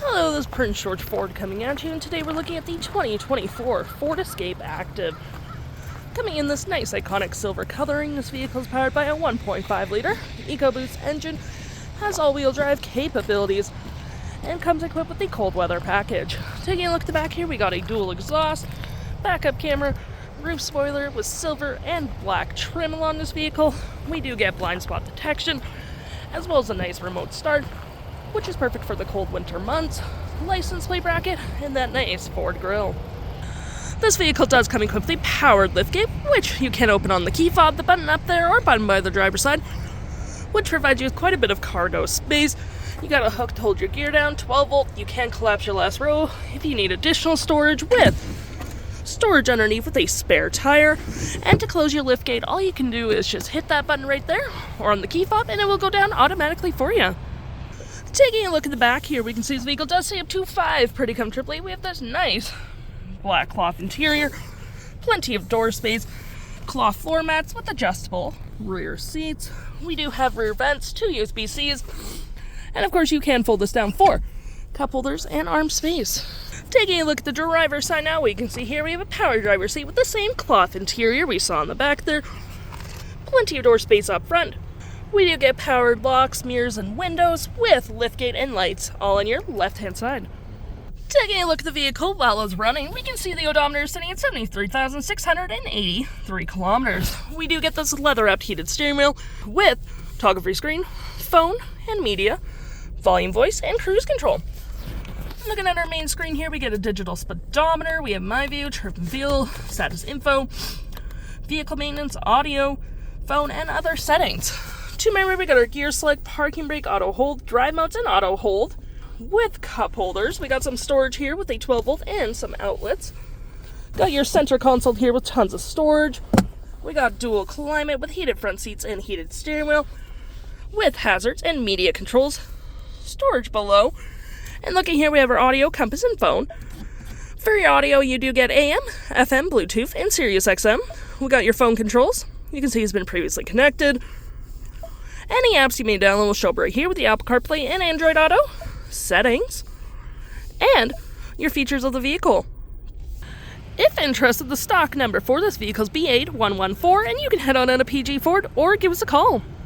Hello, this is Prince George Ford coming at you, and today we're looking at the 2024 Ford Escape Active. Coming in this nice iconic silver coloring, this vehicle is powered by a 1.5-liter EcoBoost engine, has all-wheel drive capabilities, and comes equipped with the cold weather package. Taking a look at the back here, we got a dual exhaust, backup camera, roof spoiler with silver and black trim along this vehicle. We do get blind spot detection, as well as a nice remote start, which is perfect for the cold winter months, license plate bracket, and that nice Ford grille. This vehicle does come equipped with a powered liftgate, which you can open on the key fob, the button up there, or button by the driver's side, which provides you with quite a bit of cargo space. You got a hook to hold your gear down, 12 volt, you can collapse your last row if you need additional storage, with storage underneath with a spare tire. And to close your liftgate, all you can do is just hit that button right there, or on the key fob, and it will go down automatically for you. Taking a look at the back here, we can see this vehicle does stay up to 5 pretty comfortably. We have this nice black cloth interior, plenty of door space, cloth floor mats with adjustable rear seats. We do have rear vents, 2 USB-Cs, and of course you can fold this down for cup holders and arm space. Taking a look at the driver's side now, we can see here we have a power driver's seat with the same cloth interior we saw in the back there. Plenty of door space up front. We do get powered locks, mirrors, and windows with liftgate and lights, all on your left-hand side. Taking a look at the vehicle while it's running, we can see the odometer sitting at 73,683 kilometers. We do get this leather-wrapped heated steering wheel with toggle-free screen, phone, and media, volume, voice, and cruise control. Looking at our main screen here, we get a digital speedometer, we have My View, trip and fuel, status info, vehicle maintenance, audio, phone, and other settings. To my rear, we got our gear select, parking brake, auto hold, drive modes, and auto hold with cup holders. We got some storage here with a 12 volt and some outlets. Got your center console here with tons of storage. We got dual climate with heated front seats and heated steering wheel with hazards and media controls. Storage below. And looking here, we have our audio, compass, and phone. For your audio, you do get AM, FM, Bluetooth, and SiriusXM. We got your phone controls. You can see it's been previously connected. Any apps you may download will show up right here with the Apple CarPlay and Android Auto, settings, and your features of the vehicle. If interested, the stock number for this vehicle is B8114, and you can head on out to PG Ford or give us a call.